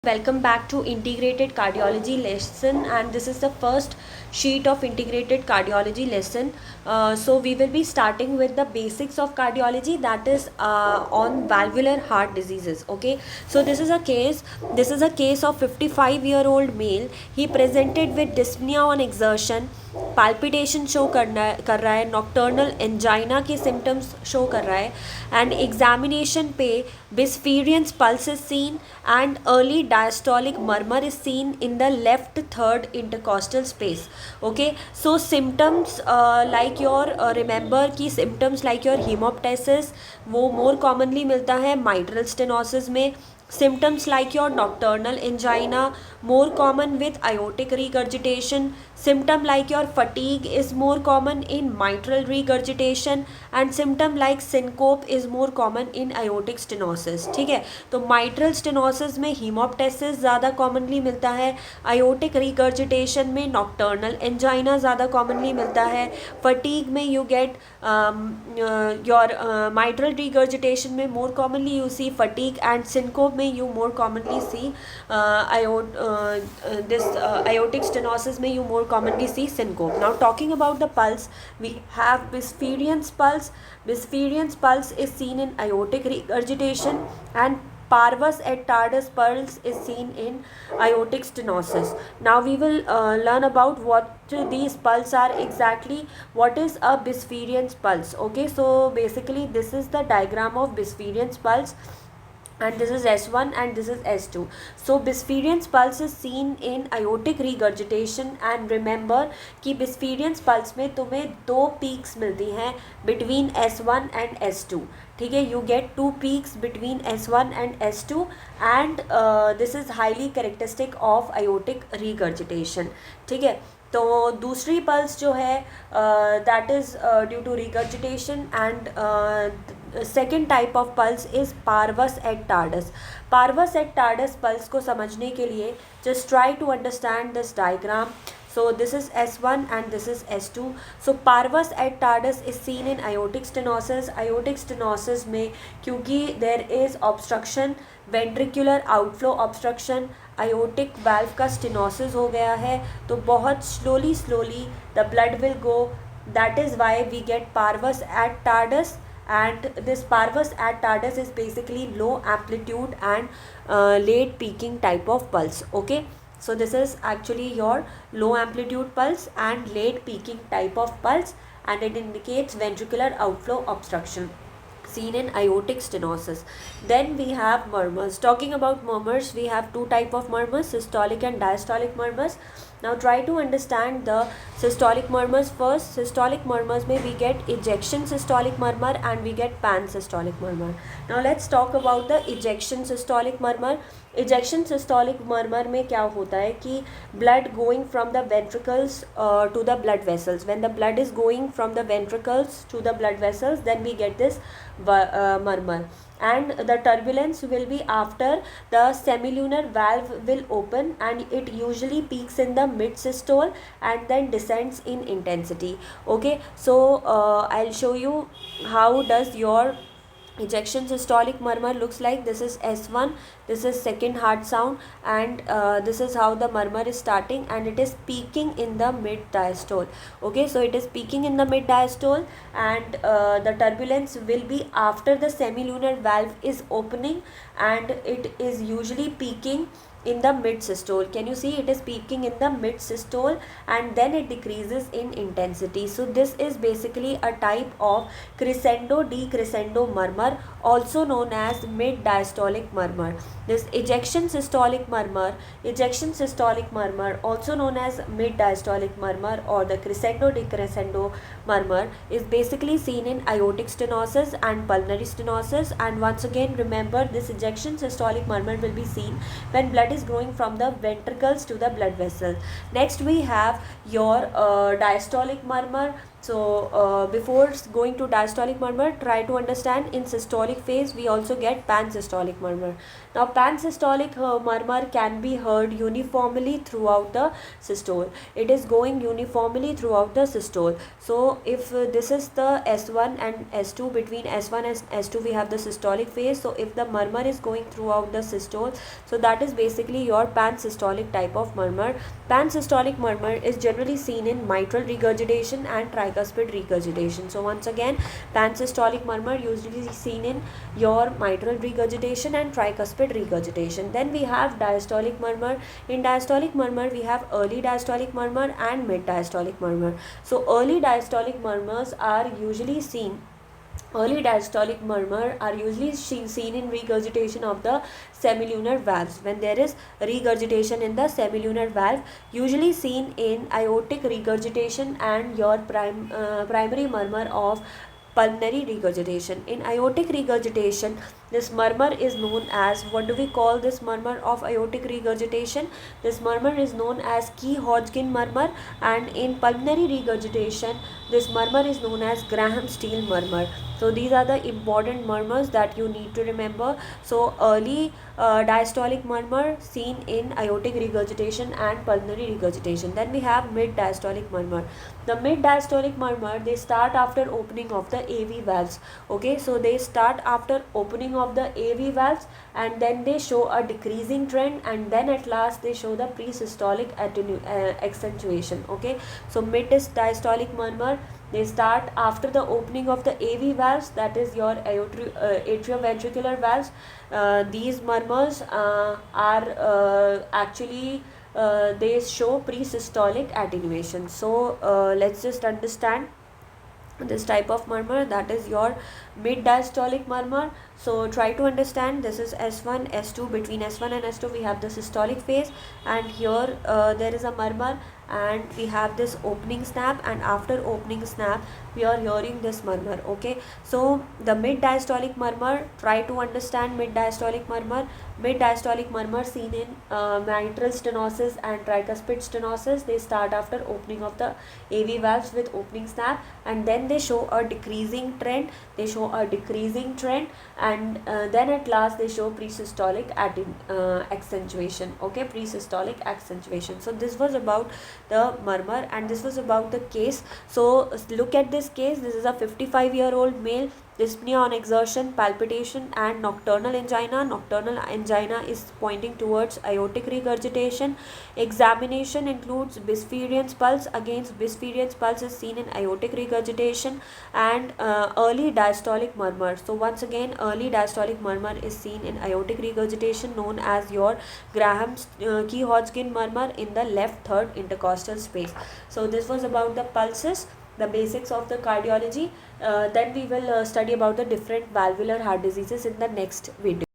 Welcome back to integrated cardiology lesson, and this is the first sheet of integrated cardiology lesson. So we will be starting with the basics of cardiology, that is on valvular heart diseases. Okay, so this is a case of 55-year-old male. He presented with dyspnea on exertion, palpitation show कर रहा है, nocturnal angina के symptoms show कर रहा है, and examination पे bisferiens pulse is seen and early diastolic murmur is seen in the left third intercostal space. Okay, so symptoms like your remember कि symptoms like your hemoptysis वो more commonly मिलता है mitral stenosis में. Symptoms like your nocturnal angina more common with aortic regurgitation. Symptom like your fatigue is more common in mitral regurgitation, and symptom like syncope is more common in aortic stenosis. ठीक है, तो mitral stenosis में hemoptysis ज़्यादा commonly मिलता है, aortic regurgitation में nocturnal angina ज़्यादा commonly मिलता है, fatigue में you get your mitral regurgitation में more commonly you see fatigue, and syncope में you more commonly see aortic stenosis में you more commonly see syncope. Now talking about the pulse, we have Bisferiens pulse. Bisferiens pulse is seen in aortic regurgitation, and Parvus et tardus pulse is seen in aortic stenosis. Now we will learn about what these pulse are exactly. What is a Bisferiens pulse? Okay, so basically this is the diagram of Bisferiens pulse, and this is S1 and this is S2. So Bisferiens pulse is seen in aortic regurgitation, and remember कि Bisferiens pulse में तुम्हें दो peaks मिलती हैं between S1 and S2. ठीक है, you get two peaks between S1 and S2, and this is highly characteristic of aortic regurgitation. ठीक है, तो दूसरी पल्स जो है that is due to regurgitation, and second type of pulse is parvus et tardus. Parvus et tardus pulse को समझने के लिए just try to understand this diagram. So this is S1 and this is S2. So parvus et tardus is seen in aortic stenosis. Aortic stenosis में क्योंकि there is obstruction, ventricular outflow obstruction, aortic valve का stenosis हो गया है, तो बहुत slowly the blood will go. That is why we get parvus et tardus, and this parvus et tardus is basically low amplitude and late peaking type of pulse. Okay, so this is actually your low amplitude pulse and late peaking type of pulse, and it indicates ventricular outflow obstruction seen in aortic stenosis. Then we have murmurs. Talking about murmurs, we have two type of murmurs, systolic and diastolic murmurs. Now try to understand the systolic murmurs first. Systolic murmurs में we get ejection systolic murmur and we get pan systolic murmur. Now let's talk about the ejection systolic murmur. Ejection systolic murmur में क्या होता है कि blood going from the ventricles to the blood vessels. When the blood is going from the ventricles to the blood vessels, then we get this murmur, and the turbulence will be after the semilunar valve will open, and it usually peaks in the mid systole and then descends in intensity. Okay, so I'll show you how does your ejection systolic murmur looks like. This is S1, this is second heart sound, and this is how the murmur is starting, and it is peaking in the mid diastole. Okay, so it is peaking in the mid diastole, and the turbulence will be after the semilunar valve is opening, and it is usually peaking in the mid systole. Can you see it is peaking in the mid systole, and then it decreases in intensity. So this is basically a type of crescendo decrescendo murmur, also known as mid diastolic murmur. This ejection systolic murmur, also known as mid diastolic murmur or the crescendo decrescendo murmur, is basically seen in aortic stenosis and pulmonary stenosis. And once again remember, this ejection systolic murmur will be seen when blood is going from the ventricles to the blood vessel. Next we have your diastolic murmur. So before going to diastolic murmur, try to understand in systolic phase we also get pansystolic murmur. Now pansystolic murmur can be heard uniformly throughout the systole. It is going uniformly throughout the systole. So if this is the S1 and S2, between S1 and S2 we have the systolic phase. So if the murmur is going throughout the systole, so that is basically your pansystolic type of murmur. Pansystolic murmur is generally seen in mitral regurgitation and tricuspid regurgitation. So once again, pansystolic murmur usually seen in your mitral regurgitation and tricuspid regurgitation. Then we have diastolic murmur. In diastolic murmur, we have early diastolic murmur and mid diastolic murmur. So early diastolic murmurs are usually seen Early diastolic murmur are usually seen in regurgitation of the semilunar valves. When there is regurgitation in the semilunar valve, usually seen in aortic regurgitation and your primary murmur of pulmonary regurgitation. In aortic regurgitation, this murmur is known as, what do we call this murmur of aortic regurgitation? This murmur is known as Key-Hodgkin murmur, and in pulmonary regurgitation, this murmur is known as Graham-Steele murmur. So these are the important murmurs that you need to remember. So early diastolic murmur seen in aortic regurgitation and pulmonary regurgitation. Then we have mid diastolic murmur. The mid diastolic murmur, they start after opening of the AV valves. Okay, so they start after opening of the AV valves, and then they show a decreasing trend, and then at last they show the pre-systolic accentuation. Okay, so mid diastolic murmur, they start after the opening of the AV valves, that is your atrioventricular valves. These murmurs are actually they show pre-systolic attenuation. So let's just understand this type of murmur, that is your mid diastolic murmur. So try to understand, this is S1, S2. Between S1 and S2 we have the systolic phase, and here there is a murmur, and we have this opening snap, and after opening snap we are hearing this murmur. Okay, so the mid diastolic murmur, try to understand mid diastolic murmur. Mid diastolic murmur seen in mitral stenosis and tricuspid stenosis. They start after opening of the AV valves with opening snap, and then they show a decreasing trend. And then at last they show pre-systolic accentuation. Okay, pre-systolic accentuation. So this was about the murmur, and this was about the case. So look at this case. This is a 55-year-old male, dyspnea on exertion, palpitation and nocturnal angina. Nocturnal angina is pointing towards aortic regurgitation. Examination includes Bisferien's pulse. Against Bisferien's pulse is seen in aortic regurgitation, and early diastolic murmur. So once again, early diastolic murmur is seen in aortic regurgitation, known as your Graham's Key-Hodgkin murmur in the left third intercostal space. So this was about the pulses, the basics of the cardiology. Then we will study about the different valvular heart diseases in the next video.